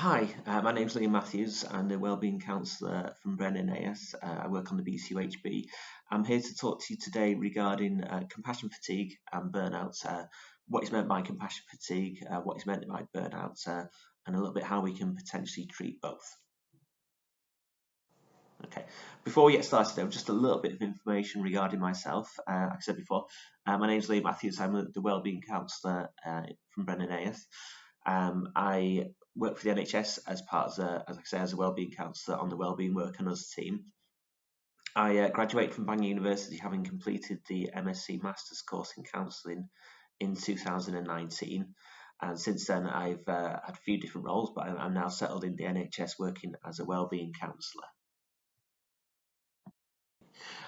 Hi, my name's Liam Matthews. I'm the Wellbeing Counsellor from Brennan AS. I work on the BCUHB. I'm here to talk to you today regarding compassion fatigue and burnout, what is meant by compassion fatigue, what is meant by burnout, and a little bit how we can potentially treat both. Okay, before we get started though, just a little bit of information regarding myself. Like I said before, my name's Liam Matthews. I'm the Wellbeing Counsellor from Brennan AS. I work for the NHS as part of, as a wellbeing counsellor on the Wellbeing Work and Us team. I graduated from Bangor University having completed the MSc Masters course in Counselling in 2019. And since then, I've had a few different roles, but I'm now settled in the NHS working as a wellbeing counsellor.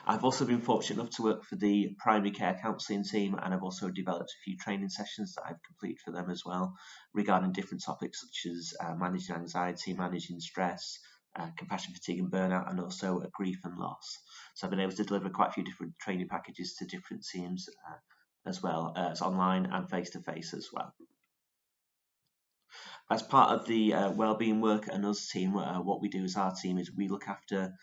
I've also been fortunate enough to work for the primary care counselling team, and I've also developed a few training sessions that I've completed for them as well regarding different topics such as managing anxiety, managing stress, compassion fatigue and burnout, and also grief and loss. So I've been able to deliver quite a few different training packages to different teams as well as online and face-to-face as well. As part of the Wellbeing Work and Us team, what we do as our team is we look after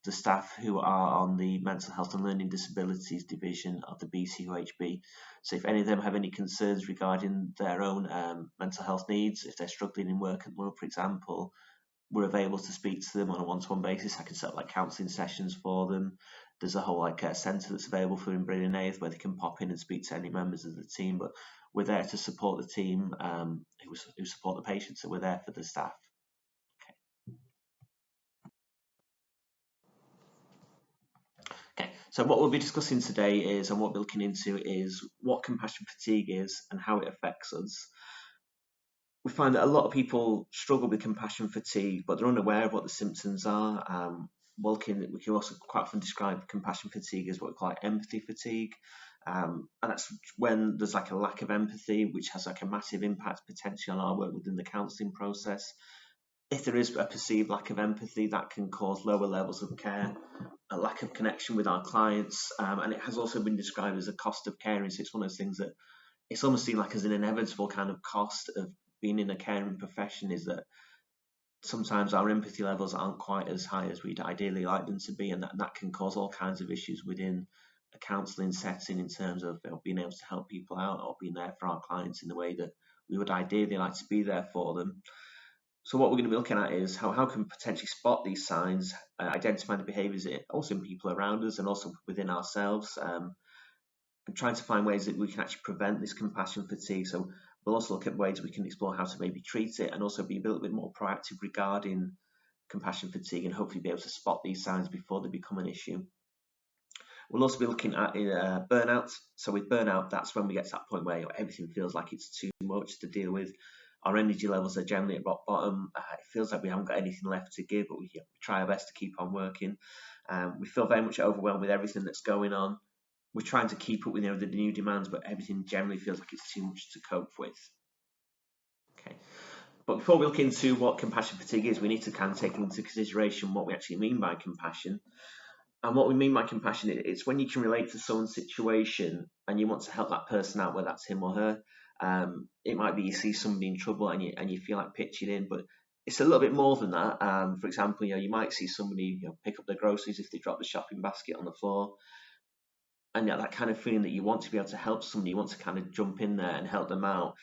the staff who are on the Mental Health and Learning Disabilities division of the BCUHB. So if any of them have any concerns regarding their own mental health needs, if they're struggling in work at the moment, for example, we're available to speak to them on a one-to-one basis. I can set up counselling sessions for them. There's a whole centre that's available for them in Brynn where they can pop in and speak to any members of the team. But we're there to support the team who support the patients, so we're there for the staff. Okay, so what we'll be discussing today is, and what we're looking into is what compassion fatigue is and how it affects us. We find that a lot of people struggle with compassion fatigue, but they're unaware of what the symptoms are. We can also quite often describe compassion fatigue as what we call empathy fatigue. And that's when there's a lack of empathy, which has a massive impact potentially on our work within the counselling process. If there is a perceived lack of empathy, that can cause lower levels of care, a lack of connection with our clients, and it has also been described as a cost of caring. So it's one of those things that it's almost seen as an inevitable kind of cost of being in a caring profession, is that sometimes our empathy levels aren't quite as high as we'd ideally like them to be, and that can cause all kinds of issues within a counselling setting in terms of being able to help people out or being there for our clients in the way that we would ideally like to be there for them. So what we're going to be looking at is how can we potentially spot these signs, identify the behaviours also in people around us and also within ourselves, and trying to find ways that we can actually prevent this compassion fatigue. So we'll also look at ways we can explore how to maybe treat it and also be a little bit more proactive regarding compassion fatigue and hopefully be able to spot these signs before they become an issue. We'll also be looking at burnout. So with burnout, that's when we get to that point where everything feels like it's too much to deal with. Our energy levels are generally at rock bottom. It feels like we haven't got anything left to give, but we try our best to keep on working. We feel very much overwhelmed with everything that's going on. We're trying to keep up with the new demands, but everything generally feels like it's too much to cope with. Okay, but before we look into what compassion fatigue is, we need to kind of take into consideration what we actually mean by compassion. And what we mean by compassion, it's when you can relate to someone's situation and you want to help that person out, whether that's him or her. It might be you see somebody in trouble and you feel like pitching in, but it's a little bit more than that. For example, you might see somebody pick up their groceries if they drop the shopping basket on the floor, and that kind of feeling that you want to be able to help somebody, you want to kind of jump in there and help them out.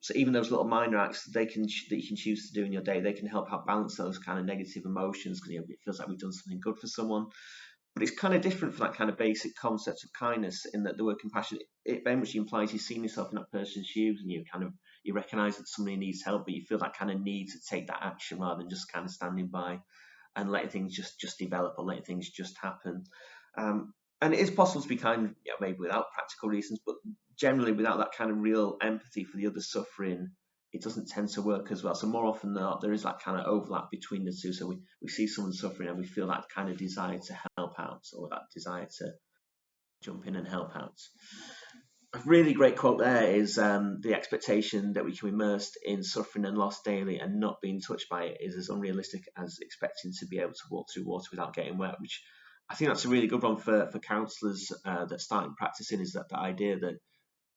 So even those little minor acts that you can choose to do in your day, they can help balance those kind of negative emotions, because it feels like we've done something good for someone. But it's kind of different from that kind of basic concept of kindness, in that the word compassion, it very much implies you've seen yourself in that person's shoes and you recognise that somebody needs help, but you feel that kind of need to take that action rather than just kind of standing by and letting things just develop or letting things just happen. And it is possible to be kind, maybe without practical reasons, but generally without that kind of real empathy for the other suffering, it doesn't tend to work as well. So more often than not, there is that kind of overlap between the two. So we see someone suffering and we feel that kind of desire to help out, or that desire to jump in and help out. A really great quote there is the expectation that we can be immersed in suffering and loss daily and not being touched by it is as unrealistic as expecting to be able to walk through water without getting wet, which I think that's a really good one for counsellors that starting practicing, is that the idea that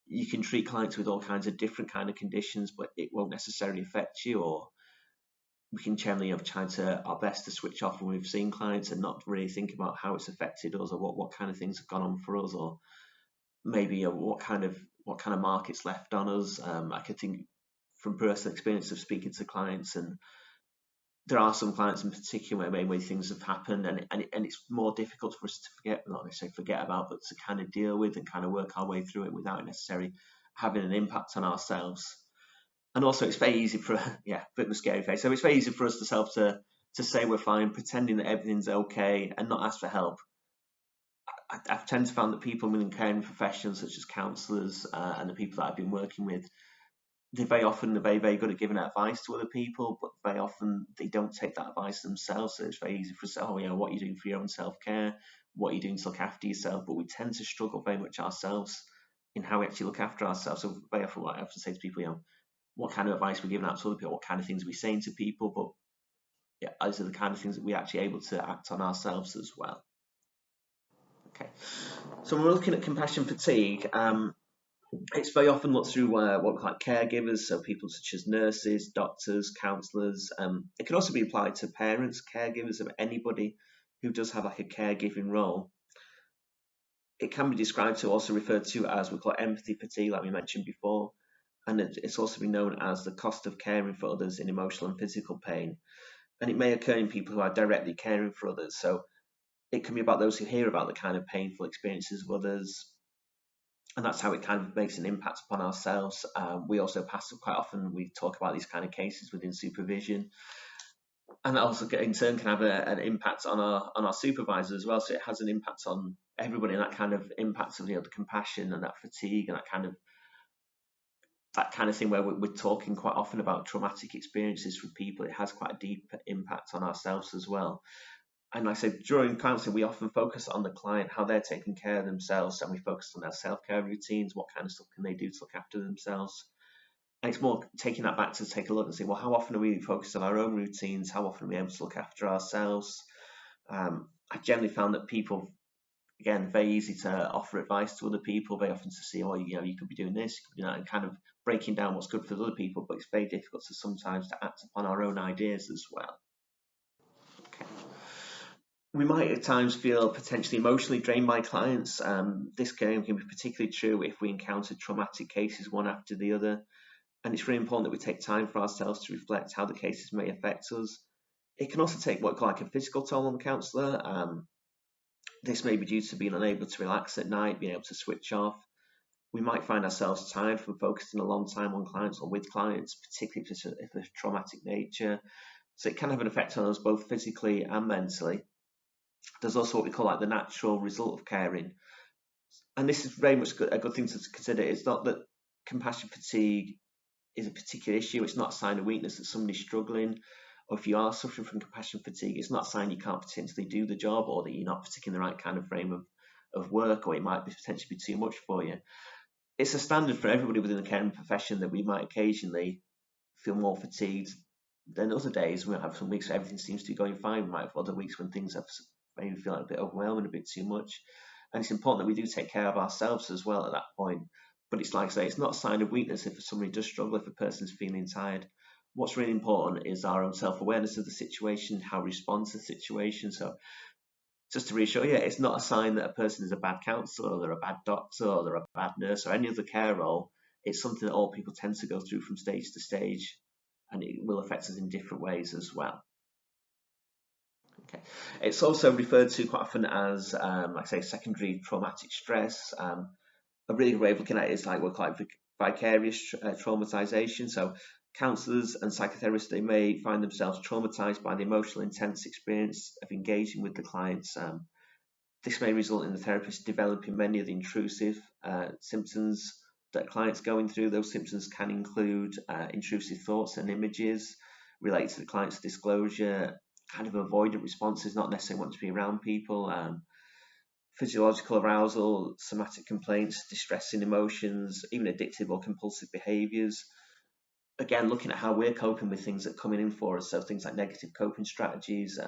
you can treat clients with all kinds of different kind of conditions, but it won't necessarily affect you, or we can generally try to our best to switch off when we've seen clients and not really think about how it's affected us, or what kind of things have gone on for us, or maybe what kind of markets left on us. I could think from personal experience of speaking to clients, and there are some clients in particular where maybe things have happened, and it's more difficult for us to forget, not necessarily forget about, but to kind of deal with and kind of work our way through it without necessarily having an impact on ourselves. And also, it's very easy for a bit of a scary face. So it's very easy for us to say we're fine, pretending that everything's okay, and not ask for help. I've tend to find that people in caring professions, such as counsellors and the people that I've been working with, they're very often very, very good at giving advice to other people, but very often they don't take that advice themselves. So it's very easy for us to say, oh, what are you doing for your own self-care? What are you doing to look after yourself? But we tend to struggle very much ourselves in how we actually look after ourselves. So very often what I have to say to people, what kind of advice we're giving out to other people, what kind of things we're saying to people, but those are the kind of things that we're actually able to act on ourselves as well. Okay, so when we're looking at compassion fatigue, it's very often looked through what we call caregivers, so people such as nurses, doctors, counsellors. It can also be applied to parents, caregivers, of anybody who does have a caregiving role. It can be described to, also referred to as, we call it empathy fatigue, like we mentioned before, and it's also been known as the cost of caring for others in emotional and physical pain. And it may occur in people who are directly caring for others. So it can be about those who hear about the kind of painful experiences of others, and that's how it kind of makes an impact upon ourselves. We also quite often we talk about these kind of cases within supervision, and that also in turn can have an impact on our supervisor as well. So it has an impact on everybody, and that kind of impacts of the compassion and that fatigue and that kind of thing where we're talking quite often about traumatic experiences for people. It has quite a deep impact on ourselves as well. And like I said, during counselling, we often focus on the client, how they're taking care of themselves, and we focus on their self-care routines, what kind of stuff can they do to look after themselves. And it's more taking that back to take a look and say, well, how often are we focused on our own routines? How often are we able to look after ourselves? I generally found that people, again, very easy to offer advice to other people, very often to see, you could be doing this, you could be doing that, and kind of breaking down what's good for other people, but it's very difficult to sometimes to act upon our own ideas as well. Okay. We might at times feel potentially emotionally drained by clients. This can be particularly true if we encounter traumatic cases one after the other, and it's really important that we take time for ourselves to reflect how the cases may affect us. It can also take what like a physical toll on the counsellor. This may be due to being unable to relax at night, being able to switch off. We might find ourselves tired from focusing a long time on clients or with clients, particularly if it's traumatic nature. So it can have an effect on us both physically and mentally. There's also what we call the natural result of caring. And this is very much a good thing to consider. It's not that compassion fatigue is a particular issue. It's not a sign of weakness that somebody's struggling. Or if you are suffering from compassion fatigue, it's not a sign you can't potentially do the job, or that you're not particularly in the right kind of frame of work, or it might potentially be too much for you. It's a standard for everybody within the caring profession that we might occasionally feel more fatigued than other days. We might have some weeks where everything seems to be going fine. We might have other weeks when things maybe feel a bit overwhelming, a bit too much. And it's important that we do take care of ourselves as well at that point. But it's like I say, it's not a sign of weakness if somebody does struggle, if a person's feeling tired. What's really important is our own self-awareness of the situation, how we respond to the situation. So just to reassure you, it's not a sign that a person is a bad counsellor, or they're a bad doctor, or they're a bad nurse, or any other care role. It's something that all people tend to go through from stage to stage, and it will affect us in different ways as well. Okay. It's also referred to quite often as, secondary traumatic stress. A really good way of looking at it is what we call vicarious traumatization. So counsellors and psychotherapists, they may find themselves traumatized by the emotional intense experience of engaging with the clients. This may result in the therapist developing many of the intrusive symptoms that clients going through. Those symptoms can include intrusive thoughts and images related to the client's disclosure, kind of avoidant responses, not necessarily wanting to be around people, physiological arousal, somatic complaints, distressing emotions, even addictive or compulsive behaviours. Again, looking at how we're coping with things that are coming in for us, so things like negative coping strategies,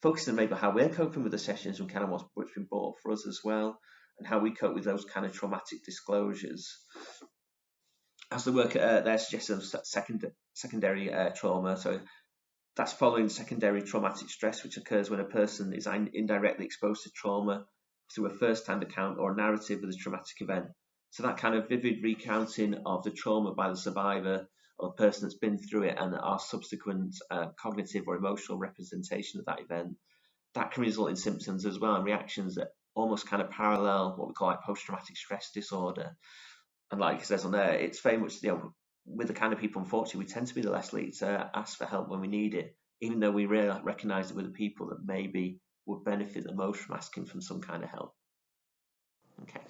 focusing on maybe how we're coping with the sessions and kind of what's been brought up for us as well, and how we cope with those kind of traumatic disclosures. As the work there suggests, secondary trauma, so That's following secondary traumatic stress, which occurs when a person is indirectly exposed to trauma through a first-hand account or narrative of the traumatic event. So that kind of vivid recounting of the trauma by the survivor or the person that's been through it, and our subsequent cognitive or emotional representation of that event, that can result in symptoms as well and reactions that almost kind of parallel what we call like post-traumatic stress disorder. And like it says on there, it's very much, with the kind of people, unfortunately, we tend to be the less likely to ask for help when we need it, even though we really recognise that we're the people that maybe would benefit the most from asking for some kind of help. Okay,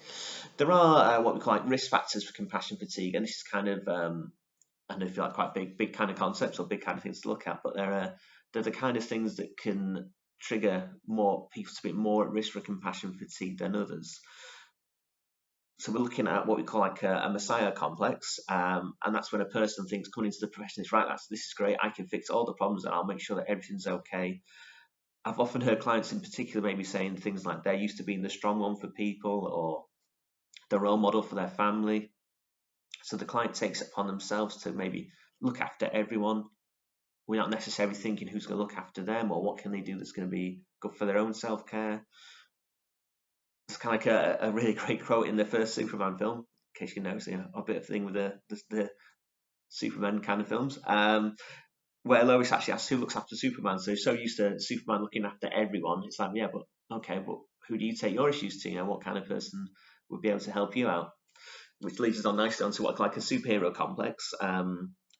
there are what we call like risk factors for compassion fatigue, and this is kind of, I don't know if you like quite big kind of concepts or big kind of things to look at, but they're the kind of things that can trigger more people to be more at risk for compassion fatigue than others. So we're looking at what we call like a messiah complex, and that's when a person thinks coming into the profession is right. This is great. I can fix all the problems, and I'll make sure that everything's okay. I've often heard clients in particular maybe saying things like they're used to being the strong one for people or the role model for their family. So the client takes it upon themselves to maybe look after everyone. We're not necessarily thinking who's going to look after them or what can they do that's going to be good for their own self-care. It's kind of like a really great quote in the first Superman film, in case you know, so a bit of thing with the Superman kind of films, where Lois actually asks who looks after Superman. So he's so used to Superman looking after everyone. It's like, yeah, but okay, but who do you take your issues to? What kind of person would be able to help you out? Which leads us on nicely onto what like a superhero complex.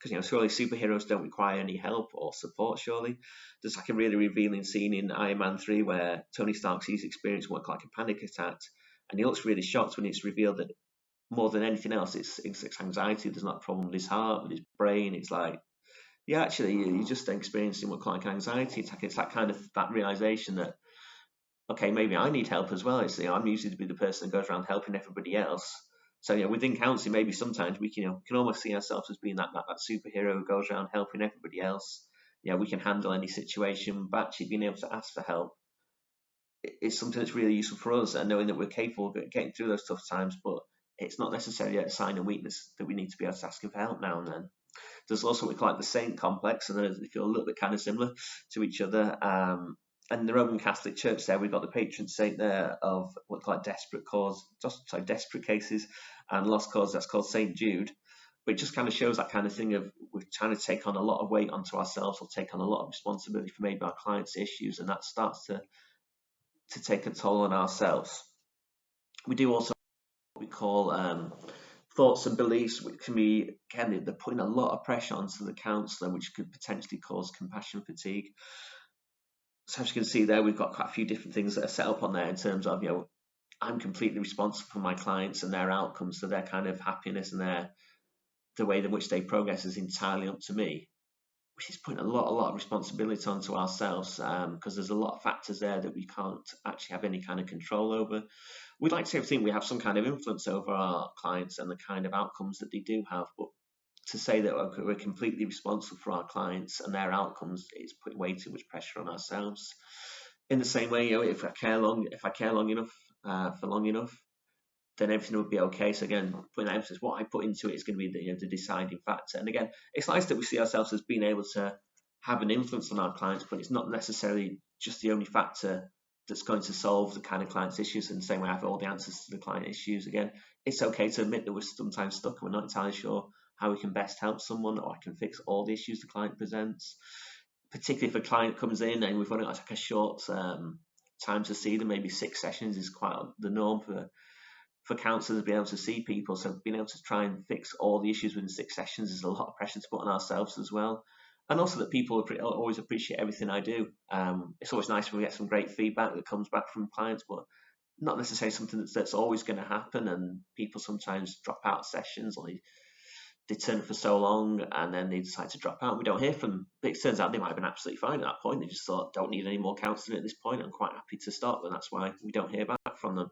Because surely superheroes don't require any help or support. Surely there's like a really revealing scene in Iron Man 3 where Tony Stark sees experiencing what like a panic attack, and he looks really shocked when it's revealed that more than anything else, it's anxiety. There's not a problem with his heart, with his brain. It's like, yeah, actually, you're just experiencing what like anxiety attack. It's that kind of that realization that, okay, maybe I need help as well. It's I'm usually to be the person that goes around helping everybody else. So within counselling, maybe sometimes we can almost see ourselves as being that superhero who goes around helping everybody else. We can handle any situation, but actually being able to ask for help is something that's really useful for us, and knowing that we're capable of getting through those tough times. But it's not necessarily a sign of weakness that we need to be able to ask for help now and then. There's also what we call like the saint complex, and they feel a little bit kind of similar to each other. And the Roman Catholic Church there, we've got the patron saint there of what like desperate cases and lost cause. That's called Saint Jude. But it just kind of shows that kind of thing of we're trying to take on a lot of weight onto ourselves or take on a lot of responsibility for maybe our clients' issues, and that starts to take a toll on ourselves. We do also what we call thoughts and beliefs, which can be, again, they're putting a lot of pressure onto the counsellor, which could potentially cause compassion fatigue. So as you can see there, we've got quite a few different things that are set up on there in terms of, I'm completely responsible for my clients and their outcomes, so their kind of happiness and the way in which they progress is entirely up to me, which is putting a lot of responsibility onto ourselves, because there's a lot of factors there that we can't actually have any kind of control over. We'd like to think we have some kind of influence over our clients and the kind of outcomes that they do have, but to say that we're completely responsible for our clients and their outcomes is putting way too much pressure on ourselves. In the same way, if I care long enough for long enough, then everything would be okay. So again, putting that emphasis, what I put into it is going to be the deciding factor. And again, it's nice that we see ourselves as being able to have an influence on our clients, but it's not necessarily just the only factor that's going to solve the kind of client's issues. In the same way I have all the answers to the client issues. Again, it's okay to admit that we're sometimes stuck and we're not entirely sure how we can best help someone, or I can fix all the issues the client presents. Particularly if a client comes in and we've only got like a short time to see them, maybe 6 sessions is quite the norm for counsellors to be able to see people. So being able to try and fix all the issues within 6 sessions is a lot of pressure to put on ourselves as well. And also that people always appreciate everything I do. It's always nice when we get some great feedback that comes back from clients, but not necessarily something that's always going to happen. And people sometimes drop out of sessions, or they turn for so long and then they decide to drop out. We don't hear from them. But it turns out they might have been absolutely fine at that point. They just thought, don't need any more counselling at this point. I'm quite happy to stop. And that's why we don't hear back from them.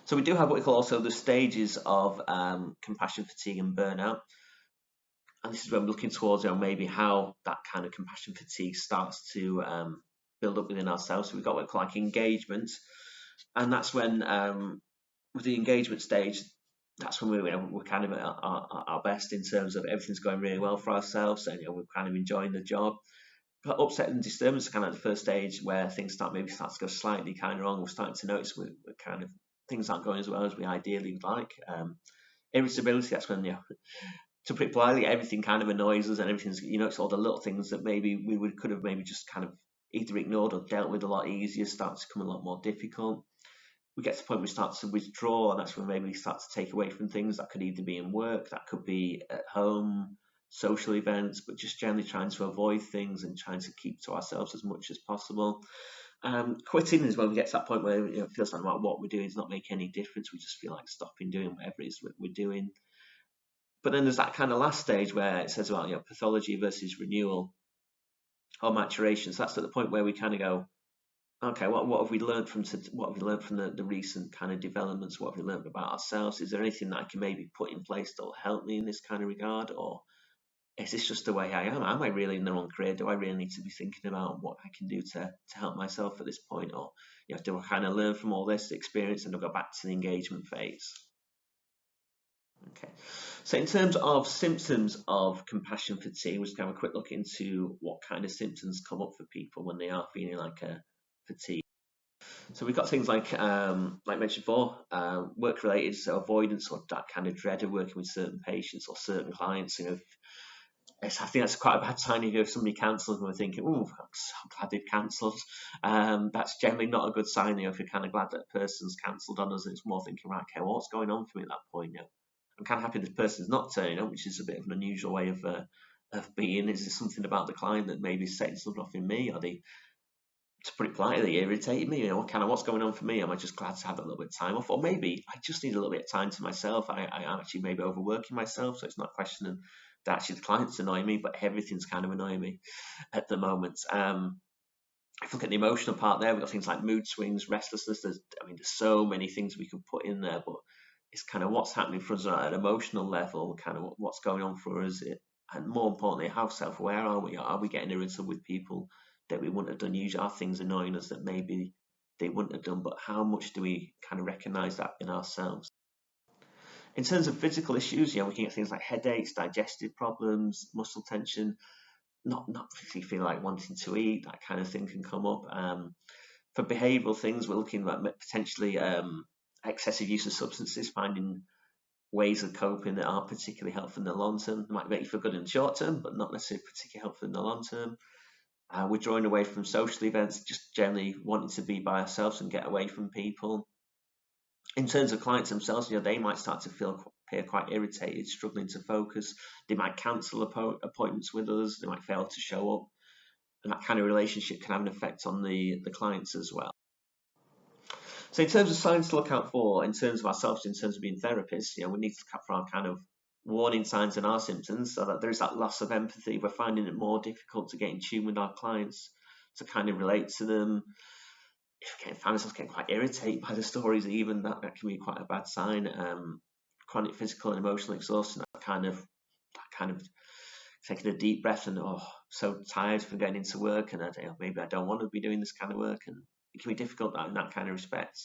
So we do have what we call also the stages of compassion fatigue and burnout. And this is where I'm looking towards maybe how that kind of compassion fatigue starts to build up within ourselves. So we've got what we call like engagement. And that's when with the engagement stage, that's when we're kind of at our best in terms of everything's going really well for ourselves, and we're kind of enjoying the job. But upset and disturbance are kind of the first stage where things start to go slightly kind of wrong. We're starting to notice we're kind of things aren't going as well as we ideally would like. Irritability, that's when, to put it politely, everything kind of annoys us, and everything's, it's all the little things that maybe we could have maybe just kind of either ignored or dealt with a lot easier start to become a lot more difficult. We get to the point where we start to withdraw, and that's when maybe we start to take away from things that could either be in work, that could be at home, social events, but just generally trying to avoid things and trying to keep to ourselves as much as possible. Quitting is when we get to that point where it feels like what we're doing is not making any difference. We just feel like stopping doing whatever it is we're doing. But then there's that kind of last stage where it says about pathology versus renewal or maturation. So that's at the point where we kind of go, okay, what have we learned from the recent kind of developments? What have we learned about ourselves? Is there anything that I can maybe put in place that will help me in this kind of regard, or is this just the way I am? Am I really in the wrong career? Do I really need to be thinking about what I can do to help myself at this point, or do I kind of learn from all this experience and I'll go back to the engagement phase? Okay, so in terms of symptoms of compassion fatigue, we're just going to have a quick look into what kind of symptoms come up for people when they are feeling like a fatigue. So we've got things like mentioned before, work-related, so avoidance or that kind of dread of working with certain patients or certain clients. I think that's quite a bad sign if somebody cancels and we're thinking, oh, I'm so glad they've cancelled. That's generally not a good sign. If you're kind of glad that a person's cancelled on us, and it's more thinking, right, okay, well, what's going on for me at that point? I'm kind of happy this person's not turning up, which is a bit of an unusual way of being. Is there something about the client that maybe is setting something off in me? Are they, to put it politely, they irritated me? What's going on for me? Am I just glad to have a little bit of time off? Or maybe I just need a little bit of time to myself. I'm actually maybe overworking myself, so it's not questioning that actually the client's annoying me, but everything's kind of annoying me at the moment. If you look at the emotional part there, we've got things like mood swings, restlessness. There's so many things we could put in there, but it's kind of what's happening for us at an emotional level, kind of what's going on for us, and more importantly, how self-aware are we? Are we getting irritable with people that we wouldn't have done? Usually are things annoying us that maybe they wouldn't have done, but how much do we kind of recognize that in ourselves? In terms of physical issues, we can get things like headaches, digestive problems, muscle tension, not particularly feel like wanting to eat, that kind of thing can come up. For behavioural things, we're looking at potentially excessive use of substances, finding ways of coping that aren't particularly helpful in the long term. They might make you feel good in the short term, but not necessarily particularly helpful in the long term. Withdrawing away from social events, just generally wanting to be by ourselves and get away from people. In terms of clients themselves, they might start to appear quite irritated, struggling to focus. They might cancel appointments with us. They might fail to show up. And that kind of relationship can have an effect on the clients as well. So in terms of signs to look out for, in terms of ourselves, in terms of being therapists, we need to look out for our kind of warning signs and our symptoms, so that there's that loss of empathy. We're finding it more difficult to get in tune with our clients, to kind of relate to them. If we find ourselves getting quite irritated by the stories, even that can be quite a bad sign. Chronic physical and emotional exhaustion, that kind of taking a deep breath and so tired from getting into work, and maybe I don't want to be doing this kind of work, and it can be difficult in that kind of respect.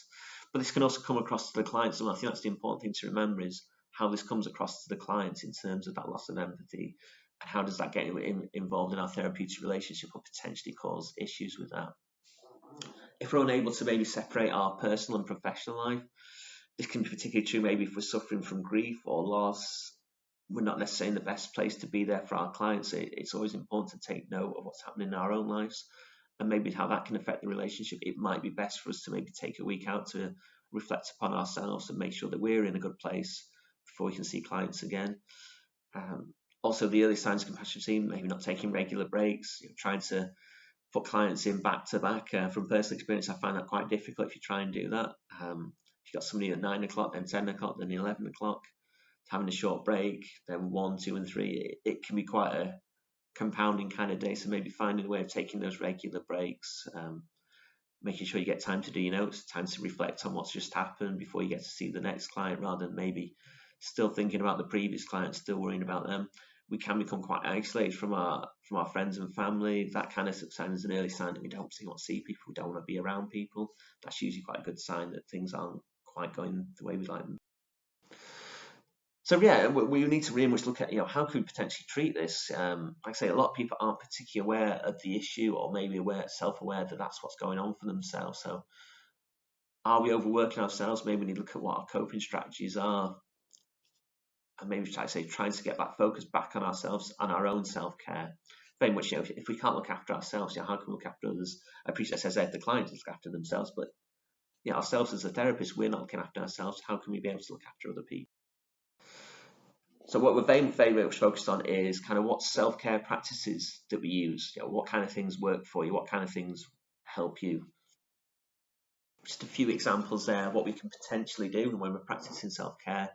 But this can also come across to the clients, and I think that's the important thing to remember, is how this comes across to the clients in terms of that loss of empathy, and how does that get involved in our therapeutic relationship or potentially cause issues with that. If we're unable to maybe separate our personal and professional life, this can be particularly true maybe if we're suffering from grief or loss. We're not necessarily in the best place to be there for our clients. It's always important to take note of what's happening in our own lives and maybe how that can affect the relationship. It might be best for us to maybe take a week out to reflect upon ourselves and make sure that we're in a good place before we can see clients again. Also, the early signs of compassion fatigue, maybe not taking regular breaks, trying to put clients in back to back. From personal experience, I find that quite difficult if you try and do that. If you've got somebody at 9 o'clock, then 10 o'clock, then 11 o'clock, having a short break, then 1, 2, and 3, it can be quite a compounding kind of day. So maybe finding a way of taking those regular breaks, making sure you get time to do your notes, time to reflect on what's just happened before you get to see the next client, rather than maybe still thinking about the previous client, still worrying about them. We can become quite isolated from our friends and family. That kind of sign is an early sign that we don't want to see people, we don't want to be around people. That's usually quite a good sign that things aren't quite going the way we'd like them. So yeah, we need to really much look at, how can we potentially treat this? Like I say, a lot of people aren't particularly aware of the issue, or maybe self-aware that that's what's going on for themselves. So are we overworking ourselves? Maybe we need to look at what our coping strategies are, and maybe trying to get that focus back on ourselves and our own self-care. Very much, if we can't look after ourselves, how can we look after others? I appreciate, as I said, the clients look after themselves, but ourselves as a therapist, we're not looking after ourselves. How can we be able to look after other people? So what we're very much focused on is kind of what self-care practices that we use. What kind of things work for you? What kind of things help you? Just a few examples there of what we can potentially do when we're practicing self-care.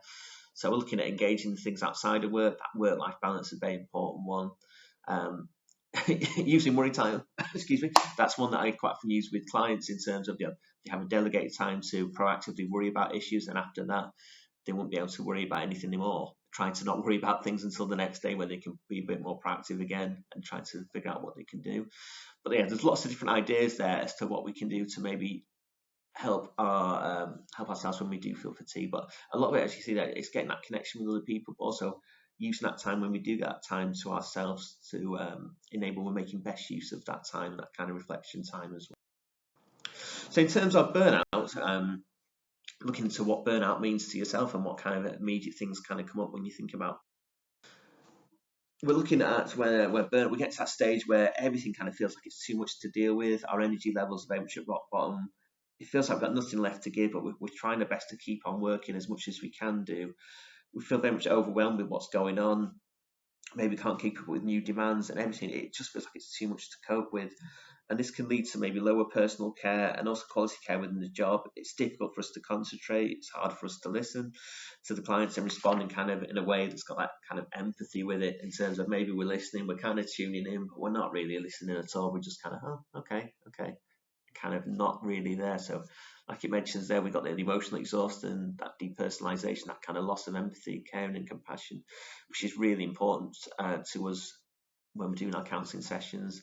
So we're looking at engaging in things outside of work. That work-life balance is a very important one. Using worry time, excuse me, that's one that I quite often use with clients in terms of, they have a delegated time to proactively worry about issues, and after that, they won't be able to worry about anything anymore. Trying to not worry about things until the next day, where they can be a bit more proactive again and try to figure out what they can do. But yeah, there's lots of different ideas there as to what we can do to maybe help ourselves when we do feel fatigue. But a lot of it, as you see, that it's getting that connection with other people, but also using that time when we do get that time to ourselves to enable we're making best use of that time, that kind of reflection time as well. So in terms of burnout, looking into what burnout means to yourself and what kind of immediate things kind of come up when you think about. We're looking at where we get to that stage where everything kind of feels like it's too much to deal with. Our energy levels are very much at rock bottom. It feels like we've got nothing left to give, but we're trying our best to keep on working as much as we can do. We feel very much overwhelmed with what's going on. Maybe can't keep up with new demands and everything. It just feels like it's too much to cope with. And this can lead to maybe lower personal care and also quality care within the job. It's difficult for us to concentrate. It's hard for us to listen to the clients and responding kind of in a way that's got that kind of empathy with it, in terms of maybe we're listening, we're kind of tuning in, but we're not really listening at all. We're just kind of, okay, kind of not really there. So like it mentions there, we've got the emotional exhaustion, that depersonalization, that kind of loss of empathy, caring and compassion, which is really important to us when we're doing our counselling sessions.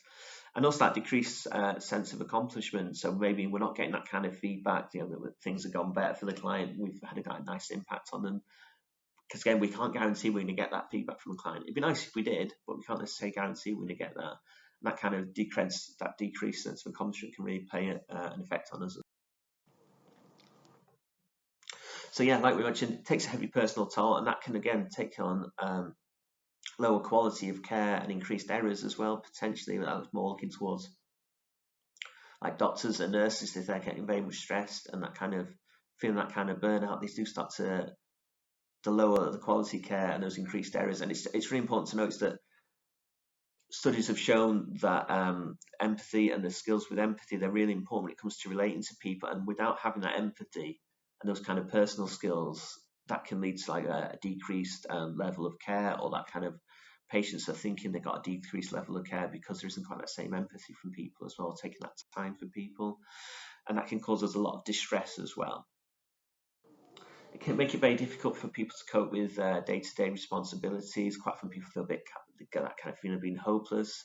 And also that decreased sense of accomplishment. So maybe we're not getting that kind of feedback, that things have gone better for the client, we've had a nice impact on them. Because again, we can't guarantee we're going to get that feedback from a client. It'd be nice if we did, but we can't necessarily guarantee we're going to get that. And that kind of decreased sense of accomplishment can really play an effect on us. So yeah, like we mentioned, it takes a heavy personal toll, and that can again take on lower quality of care and increased errors as well, potentially. That was more looking towards like doctors and nurses, if they're getting very much stressed and that kind of feeling that kind of burnout, these do start to lower the quality care and those increased errors. And it's really important to notice that studies have shown that empathy and the skills with empathy, they're really important when it comes to relating to people. And without having that empathy and those kind of personal skills, that can lead to like a decreased level of care, or that kind of patients are thinking they've got a decreased level of care because there isn't quite that same empathy from people as well, taking that time for people. And that can cause us a lot of distress as well. It can make it very difficult for people to cope with day-to-day responsibilities. Quite often people feel they get that kind of feeling of being hopeless.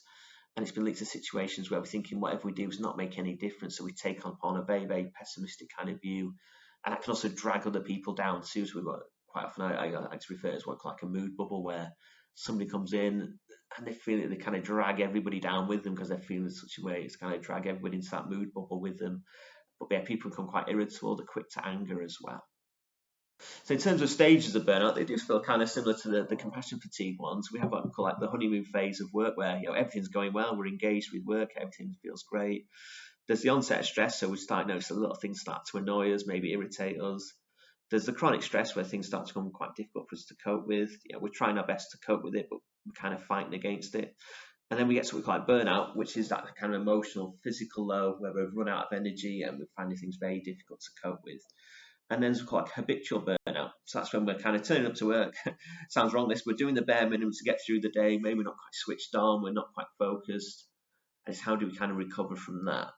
And it's been linked to situations where we're thinking whatever we do is not make any difference. So we take on a very, very pessimistic kind of view. And that can also drag other people down too. So we've got quite often, I like to refer to as what like a mood bubble, where somebody comes in and they feel that they kind of drag everybody down with them because they're feeling in such a way. It's kind of drag everybody into that mood bubble with them. But yeah, people become quite irritable, they're quick to anger as well. So in terms of stages of burnout, they do feel kind of similar to the compassion fatigue ones. We have what we call like the honeymoon phase of work, where everything's going well, we're engaged with work, everything feels great. There's the onset of stress, so we start noticing a lot of things start to annoy us, maybe irritate us. There's the chronic stress where things start to become quite difficult for us to cope with. We're trying our best to cope with it, but we're kind of fighting against it. And then we get to what we call like burnout, which is that kind of emotional, physical low, where we've run out of energy and we're finding things very difficult to cope with. And then there's like habitual burnout. So that's when we're kind of turning up to work. Sounds wrong, this. We're doing the bare minimum to get through the day. Maybe we're not quite switched on. We're not quite focused. And it's how do we kind of recover from that?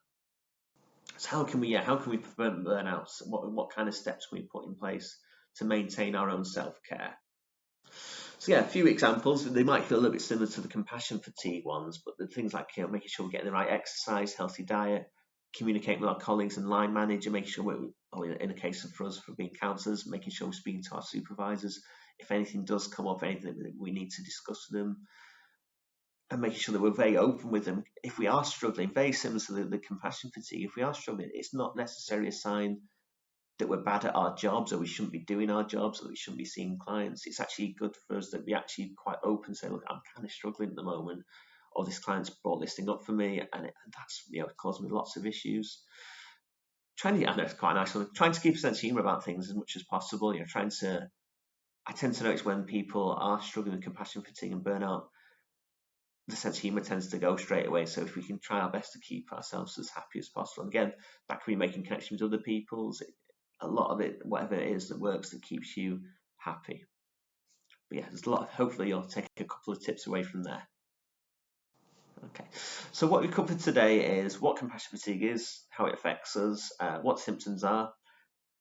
So how can we prevent burnouts? What kind of steps can we put in place to maintain our own self-care? So yeah, a few examples. They might feel a little bit similar to the compassion fatigue ones, but the things like making sure we're getting the right exercise, healthy diet, communicating with our colleagues and line manager, making sure in a case of for us for being counsellors, making sure we're speaking to our supervisors if anything does come up, anything that we need to discuss with them, and making sure that we're very open with them. If we are struggling, very similar to the compassion fatigue, if we are struggling, it's not necessarily a sign that we're bad at our jobs, or we shouldn't be doing our jobs, or we shouldn't be seeing clients. It's actually good for us that we actually quite open and say, look, I'm kind of struggling at the moment, or this client's brought this thing up for me, and that's causing me lots of issues. I know it's quite a nice one. Trying to keep a sense of humour about things as much as possible. I tend to notice when people are struggling with compassion fatigue and burnout, the sense of humour tends to go straight away. So if we can try our best to keep ourselves as happy as possible, and again, that can be making connections with other people. A lot of it, whatever it is that works, that keeps you happy. But yeah, there's a lot. Hopefully, you'll take a couple of tips away from there. Okay, so what we covered today is what compassion fatigue is, how it affects us, what symptoms are,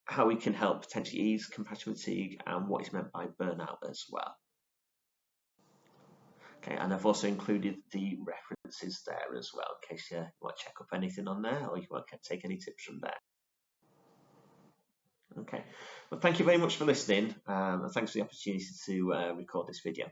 how we can help potentially ease compassion fatigue, and what is meant by burnout as well. Okay, and I've also included the references there as well, in case you want to check up anything on there, or you want to take any tips from there. Okay, well, thank you very much for listening, and thanks for the opportunity to record this video.